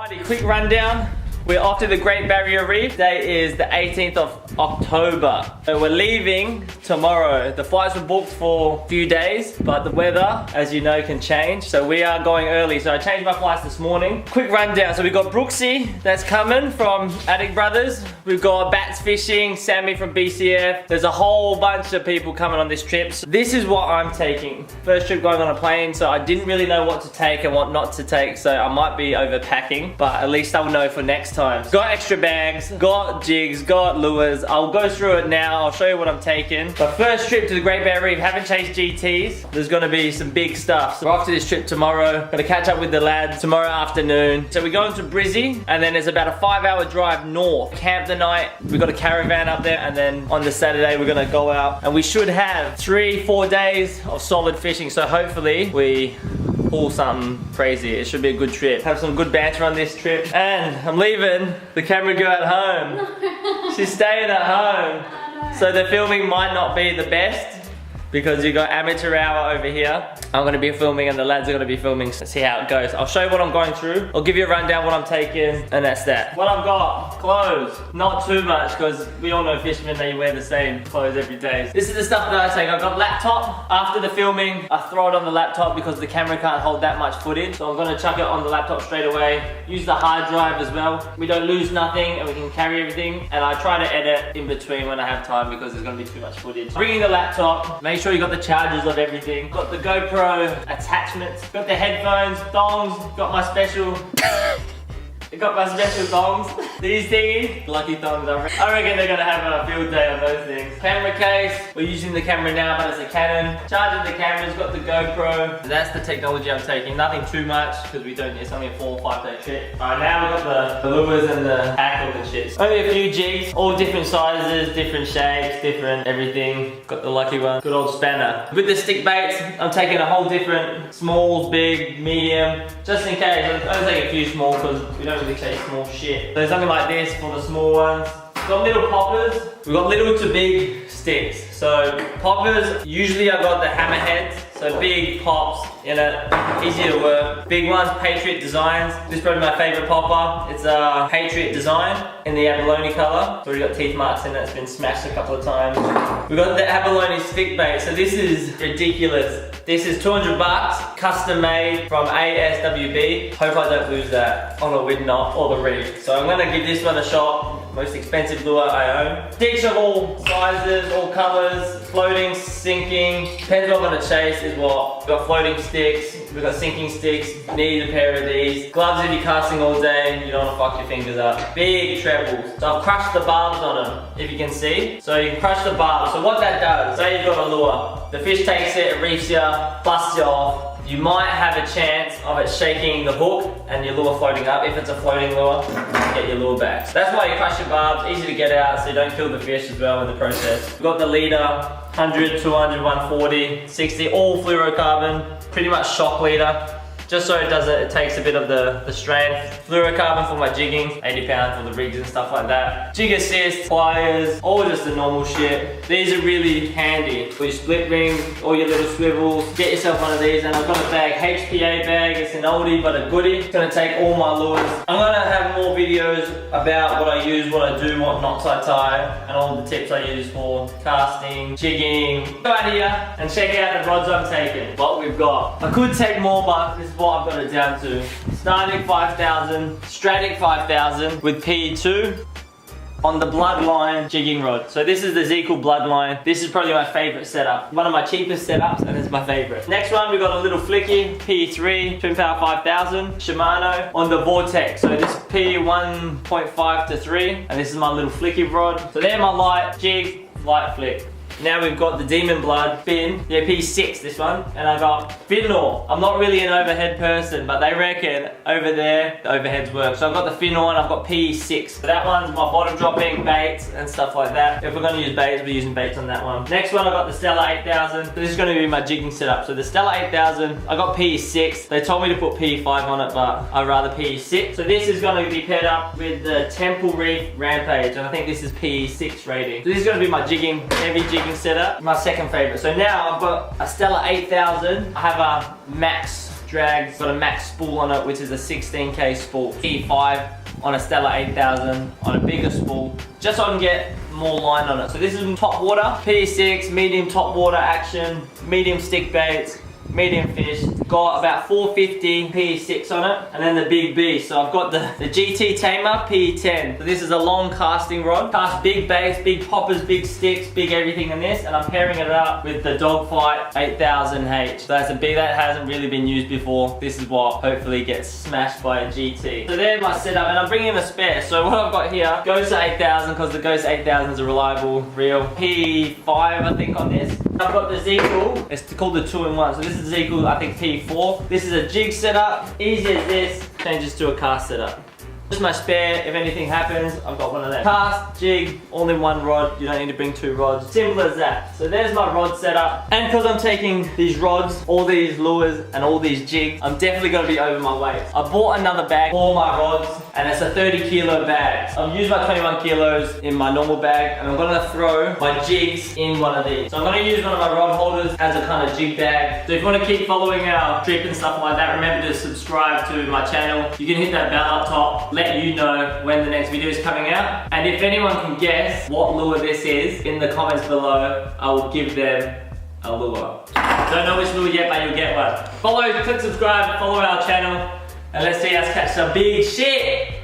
Alrighty, quick rundown. We're off to the Great Barrier Reef. Today is the 18th of October. So we're leaving tomorrow. The flights were booked for a few days, but the weather, as you know, can change. So we are going early. So I changed my flights this morning. Quick rundown. So we've got Brooksy that's coming from Attic Brothers. We've got Bats Fishing, Sammy from BCF. There's a whole bunch of people coming on this trip. So this is what I'm taking. First trip going on a plane, so I didn't really know what to take and what not to take. So I might be overpacking, but at least I'll know for next time. Got extra bags, got jigs, got lures. I'll go through it now. I'll show you what I'm taking. But first trip to the Great Barrier Reef, haven't chased GTs. There's gonna be some big stuff. So we're off to this trip tomorrow. Gonna catch up with the lads tomorrow afternoon. So we're going to Brizzy, and then there's about a 5-hour drive north. Camp the night. We've got a caravan up there, and then on the Saturday we're gonna go out. And we should have 3-4 days of solid fishing. So hopefully we pull something crazy. It should be a good trip. Have some good banter on this trip. And I'm leaving the camera girl at home. No. She's staying at home. Oh, no. So the filming might not be the best because you got amateur hour over here. I'm gonna be filming and the lads are gonna be filming. Let's see how it goes. I'll show you what I'm going through. I'll give you a rundown what I'm taking, and that's that. What I've got, clothes. Not too much, because we all know fishermen, they wear the same clothes every day. This is the stuff that I take. I've got laptop. After the filming, I throw it on the laptop because the camera can't hold that much footage. So I'm gonna chuck it on the laptop straight away. Use the hard drive as well. We don't lose nothing and we can carry everything. And I try to edit in between when I have time because there's gonna be too much footage. Bringing the laptop, make sure you got the chargers of everything. Got the GoPro attachments, got the headphones, thongs, got my special thongs. These thingies, lucky thongs. I reckon they're gonna have a field day on those things. Camera case, we're using the camera now, but it's a Canon. Charging the cameras, got the GoPro. That's the technology I'm taking. Nothing too much, because we don't, it's only a 4 or 5 day trip. Alright, now we've got the lures and the tackle and shit. Only a few jigs, all different sizes, different shapes, different everything. Got the lucky one. Good old spanner. With the stick baits, I'm taking a whole different smalls, big, medium, just in case. I'm only taking a few small because we don't really chase small shit. There's something like this for the small ones. Got little poppers. We've got little to big sticks. So poppers, usually I got the hammerheads. So big pops in it, easy to work. Big ones, Patriot Designs. This is probably my favorite popper. It's a Patriot design in the abalone color. It's already got teeth marks in it, it's been smashed a couple of times. We've got the abalone stick bait. So this is ridiculous. This is 200 bucks, custom made from ASWB. Hope I don't lose that on a wind knot or the reef. So I'm gonna give this one a shot. Most expensive lure I own. Sticks of all sizes, all colors, floating, sinking. Depends what I'm gonna chase is what. We've got floating sticks, we've got sinking sticks. Need a pair of these. Gloves if you're casting all day, you don't wanna fuck your fingers up. Big trebles. So I've crushed the barbs on them, if you can see. So you can crush the barbs. So what that does, say you've got a lure. The fish takes it, it reefs you, busts you off. You might have a chance of it shaking the hook and your lure floating up. If it's a floating lure, get your lure back. So that's why you crush your barbs, easy to get out so you don't kill the fish as well in the process. We've got the leader, 100, 200, 140, 60, all fluorocarbon, pretty much shock leader. Just so it takes a bit of the strain. Fluorocarbon for my jigging, 80 pounds for the rigs and stuff like that. Jig assist, pliers, all just the normal shit. These are really handy for your split ring, all your little swivels. Get yourself one of these, and I've got a bag, HPA bag. It's an oldie but a goodie. It's gonna take all my lures. I'm gonna have more videos about what I use, what I do, what knots I tie, and all the tips I use for casting, jigging. Go out here and check out the rods I'm taking, what we've got. I could take more, but this is what I've got it down to. Starting 5,000, Stratic 5,000 with PE2 on the Bloodline jigging rod. So this is the Zeekel Bloodline. This is probably my favorite setup. One of my cheapest setups, and it's my favorite. Next one, we've got a little flicky, PE3, Twin Power 5000, Shimano on the Vortex. So this is PE 1.5 to 3, and this is my little flicky rod. So they're my light jig, light flick. Now we've got the Demon Blood fin, yeah, P6 this one, and I got Finor. I'm not really an overhead person, but they reckon over there the overheads work. So I've got the Finor and I've got P6. So that one's my bottom dropping baits and stuff like that. If we're gonna use baits, we're using baits on that one. Next one, I got the Stella 8000. So this is gonna be my jigging setup. So the Stella 8000, I got P6. They told me to put P5 on it, but I'd rather P6. So this is gonna be paired up with the Temple Reef Rampage, and I think this is P6 rating. So this is gonna be my jigging, heavy jigging setup, my second favorite. So now I've got a Stella 8000. I have a Max drag. It's got a max spool on it, which is a 16K spool. P5 on a Stella 8000 on a bigger spool, just so I can get more line on it. So this is top water, P6, medium top water action, medium stick baits, medium fish. Got about 450 P6 on it, and then the big B. So I've got the GT Tamer P10. So this is a long casting rod. Cast big baits, big poppers, big sticks, big everything in this, and I'm pairing it up with the Dogfight 8000H. So that's a B that hasn't really been used before. This is what hopefully gets smashed by a GT. So there's my setup, and I'm bringing in a spare. So what I've got here, Ghost 8000, because the Ghost 8000 is a reliable, real P5 I think on this. I've got the Z-Cool, it's called the 2-in-1. So this is Z-Cool, I think P4. This is a jig setup, easy as this, changes to a cast setup. Just my spare, if anything happens, I've got one of them. Cast, jig, all in one rod. You don't need to bring 2 rods. Simple as that. So there's my rod setup. And because I'm taking these rods, all these lures, and all these jigs, I'm definitely gonna be over my weight. I bought another bag for my rods, and it's a 30 kilo bag. I've used my 21 kilos in my normal bag, and I'm gonna throw my jigs in one of these. So I'm gonna use one of my rod holders as a kind of jig bag. So if you wanna keep following our trip and stuff like that, remember to subscribe to my channel. You can hit that bell up top, let you know when the next video is coming out. And if anyone can guess what lure this is, in the comments below, I will give them a lure. Don't know which lure yet, but you'll get one. Click subscribe, follow our channel, and let's see us catch some big shit.